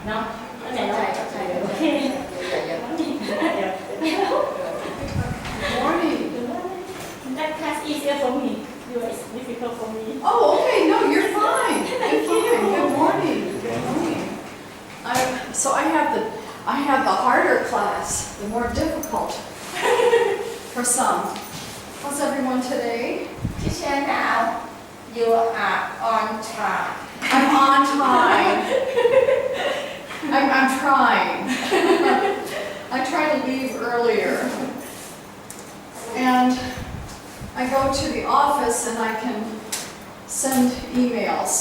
เนาะอันไหนเราโอเค Morning. That class easier for me. Yours difficult for me. Oh, okay. No, you're fine. You're fine. Good morning. Good morning. So I have the harder class, the more difficult for some. How's everyone today? Teacher, now you are on track. I'm on time. I'm trying. I try to leave earlier. And I go to the office and I can send emails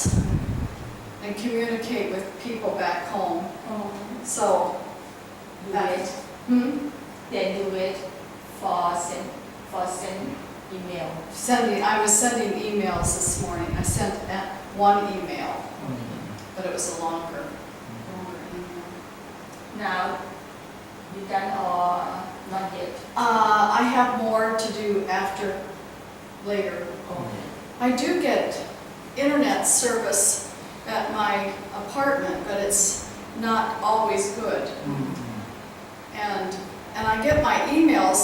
and communicate with people back home. So, Do it. Then do it for send email. I was sending emails this morning. I sent one email, but it was a longer email. Now you done or not yet? I have more to do later. I do get internet service at my apartment, but it's not always good. And I get my emails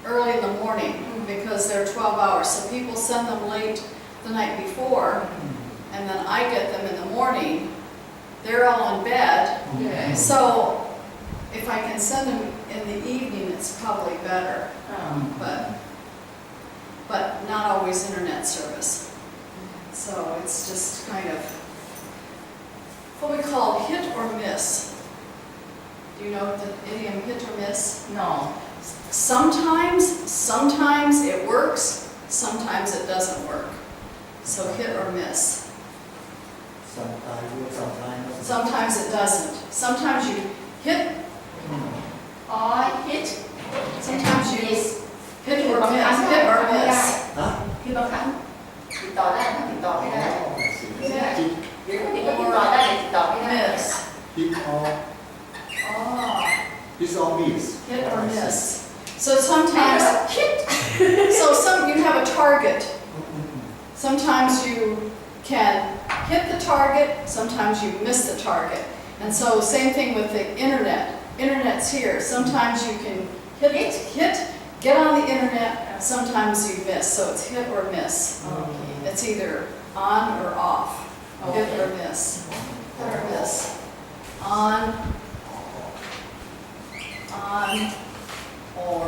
early in the morning because they're 12 hours. So people send them late the night before, and then I get them in the morning. They're all in bed. Yes. So if I can send them in the evening, it's probably better. But not always internet service. So it's just kind of what we call hit or miss. Do you know the idiom hit or miss? No. Sometimes it works, sometimes it doesn't work. So hit or miss. Sometimes it doesn't. Sometimes you hit, Or hit. sometimes you Miss. hit or miss, hit or miss. คือบางครั้งติดต่อได้บางครั้งติดต่อไม่ได้ Yeah. เดี๋ยวก็ติดต่อได้แต่ติดต่อไม่ได้ Miss. Oh. It's all miss. Hit or miss. So sometimes, you have a target. Sometimes you can hit the target, sometimes you miss the target. And so same thing with the internet. Internet's here. Sometimes you can hit, get on the internet, sometimes you miss. So it's hit or miss. It's either on or off. Hit or miss. Hit or miss. On or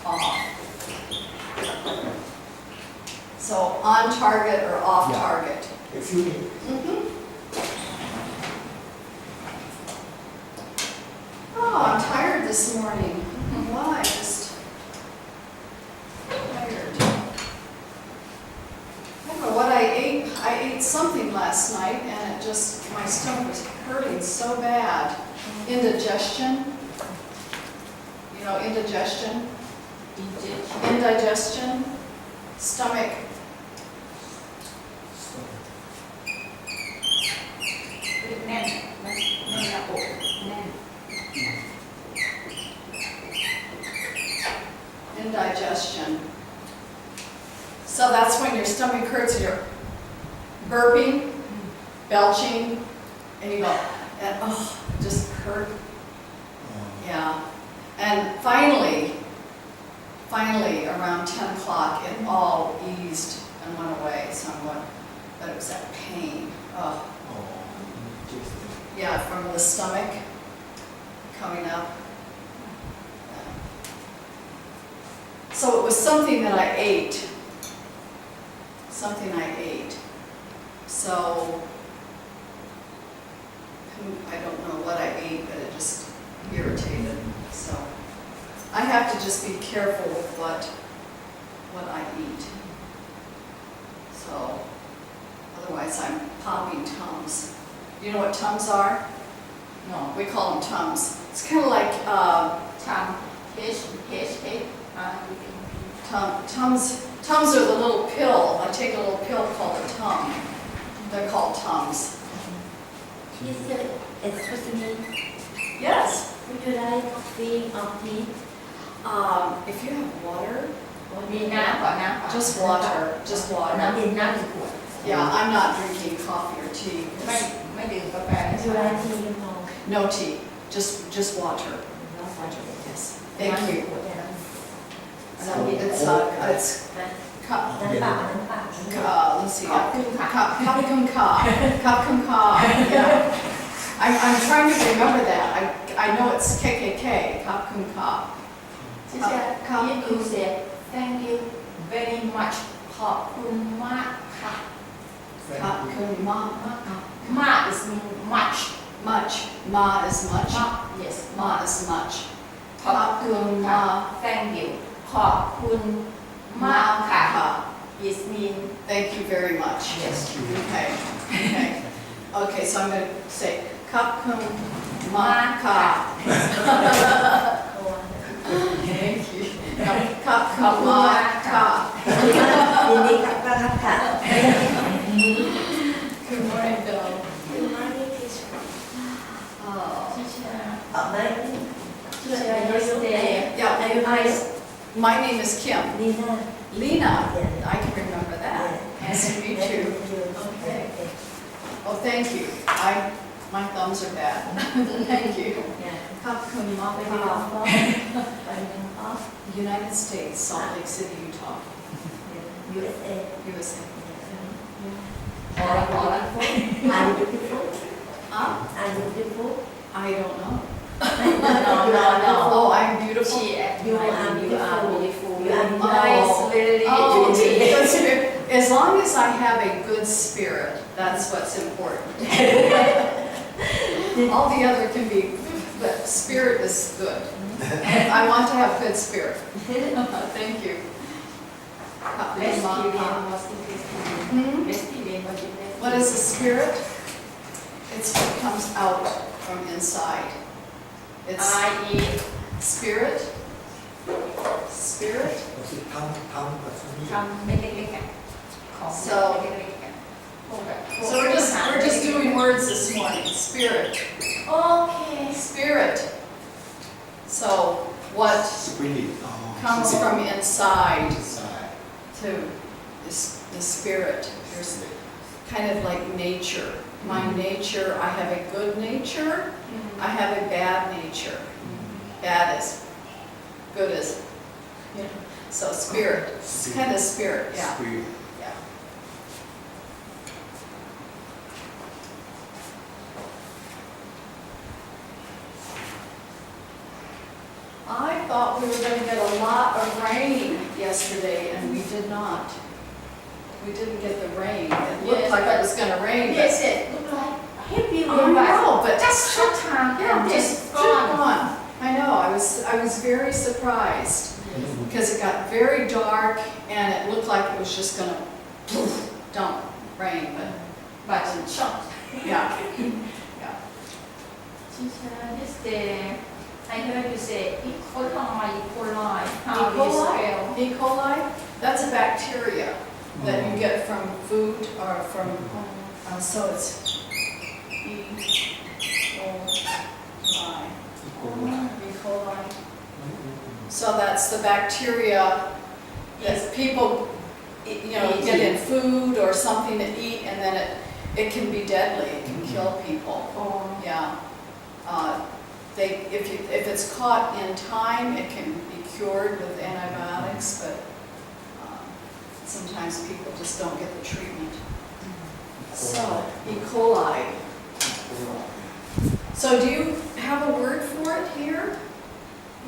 off. So on target or off Yeah. target. Excuse me. Oh, I'm tired this morning. Why? Just tired. I don't know what I ate. I ate something last night and my stomach was hurting so bad. Indigestion. You know, indigestion? Indigestion. Stomach. Indigestion. So that's when your stomach hurts, you're burping, belching, and you go, and just hurt. Yeah. And finally, around 10 o'clock, it all eased and went away somewhat, but it was that pain. Oh, yeah, from the stomach coming up. So it was something that I ate. So I don't know what I ate, but it just irritated. So I have to just be careful with what I eat. So otherwise I'm popping Tums. You know what Tums are? No. We call them Tums. It's kind of like Time. Tums are the little pill. I take a little pill called a Tum. They're called Tums. Excuse me. Yes. Would you like coffee or tea? If you have water, มีน้ำก่อนน้ำก่อน just water. น้ำเย็นน้ำหนึ่งขวด Yeah, I'm not drinking coffee or tea. ไม่ดื่มกาแฟไม่ you like tea or No tea, just water. no water? Yes. Thank you. It's cup. น้ำเปล่าน้ำเปล่า Let's see. ขอบคุณค่ะ Cup cum ka. Cup cum ka. Yeah. I'm trying to remember that. I know it's KKK. Cup cum ka. Teacher, you said thank you very much ขอบคุณมากค่ะ Cup cum ma. มาก is mean much Much. Ma is much. มาก yes Ma is much. ขอบคุณค่ะ thank you ขอบคุณมากค่ะ Ka. is mean Thank you very much. yes Okay. Okay. Okay, so I'm going to say cup cum ma ka. Thank you. Cup cum ma ka. ยินดีกับต้อนรับค่ะ Good morning, Bill. Good morning teacher Oh. teacher ออกไหม teacher yesterday Yeah, my name is Kim. ดีน่า Lena. I can remember that. Nice to meet you. Okay. Oh, thank you. My thumbs are bad. Thank you. Cup cum ma Where you ka. are from? Where you are from? United States, Salt Lake City, Utah. USA. USA. พอแล้วพอแล้ว Are you beautiful? Huh? Are you beautiful? I don't know. no Oh, I'm beautiful. she You are beautiful. beautiful You are nice beautiful. very Oh, beauty that's good. As long as I have a good spirit, that's what's important. All the other can be, but spirit is good. I want to have good spirit. Thank you. best experience was interesting Hmm? best experience was interesting What is the spirit? It's what comes out from inside. It's I eat spirit. Spirit. แบบนี้ ทำไม่เล็กๆอ่ะของ So- ไม่เล็กๆอ่ะพวกแบบ So we're just doing words this morning. Spirit. โอเค Spirit. So what สปิริต comes from inside ใช่ to the spirit. There's kind of like nature. My nature, I have a good nature. I have a bad nature. Bad is, good is, so spirit. It's kind of spirit, ส yeah. ปิริต Yeah. I thought we were going to get a lot of rain yesterday, and we did not. We didn't get the rain. It looked Yes, like but- it was going to rain. yes it look like heavy I rain but know, but just short time yeah, and just just gone gone. I know. I was very surprised because it got very dark, and it looked like it was just going to dump rain. But but short yeah, teacher this day I heard you say E. coli how E. do you coli? spell E. coli. That's a bacteria that you get from food or from. So it's E. coli. E. coli. So that's the bacteria that people, get in food or something to eat, and then it can be deadly. It can kill people. or Yeah. If it's caught in time, it can be cured with antibiotics, but sometimes people just don't get the treatment. So, E. coli. So do you have a word for it here?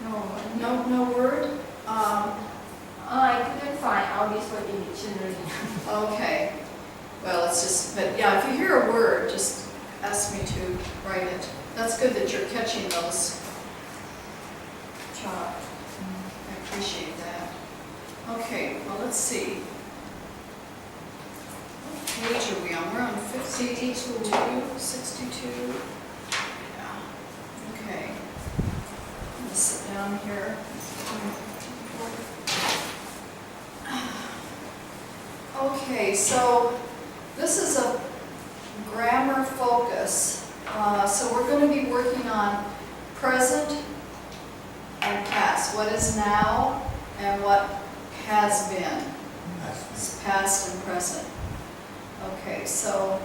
no No word? I couldn't find out this word in dictionary Okay. Well, it's just, but yeah, if you hear a word, just ask me to write it. That's good that you're catching those. Chop. I appreciate that. Okay, well, let's see. What page are we on? We're on 52, 62. Yeah. Okay. I'm gonna sit down here. Okay, so this is a grammar focus. So we're going to be working on present and past. What is now and what has been. It's past and present. Okay, so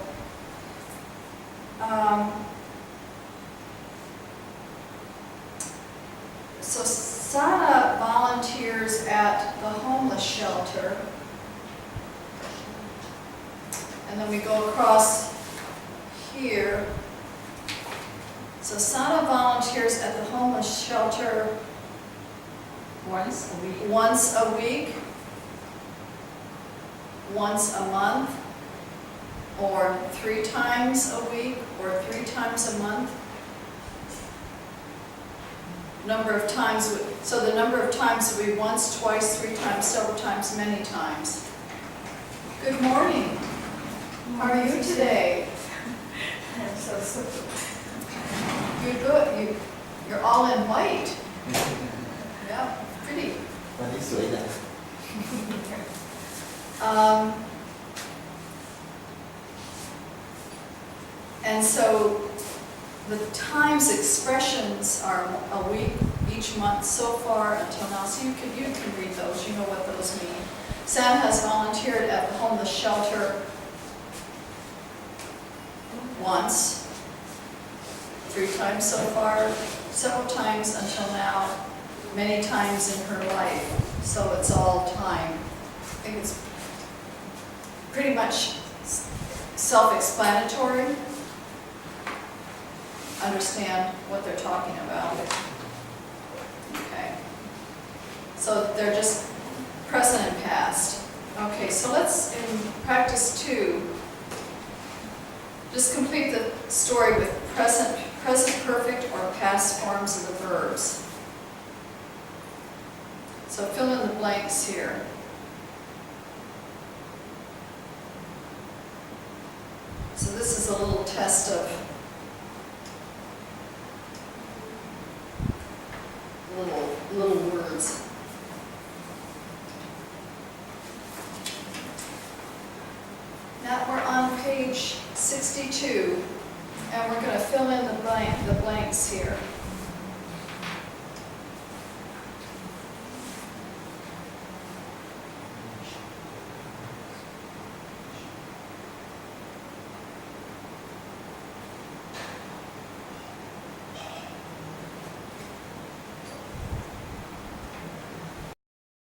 Sana volunteers at the homeless shelter. And then we go across here. So Sana volunteers at the homeless shelter Once a week. once a week, once a month, or 3 times a week, or 3 times a month. Number of times, so the number of times that we once, twice, 3 times, several times, many times. Good morning. How are you today? I'm so super. You're good. You're all in white. Yeah, pretty. วันนี้สวยจัง And so the times expressions are a week each month so far until now. So you can read those. You know what those mean. Sam has volunteered at the homeless shelter once, 3 times so far, several times until now, many times in her life. So it's all time. I think it's pretty much self-explanatory. Understand what they're talking about. Okay. So they're just present and past. Okay, so let's, in practice 2, just complete the story with present perfect or past forms of the verbs. So fill in the blanks here. So this is a little test of little words. Now we're on page 62, and we're going to fill in the blanks here.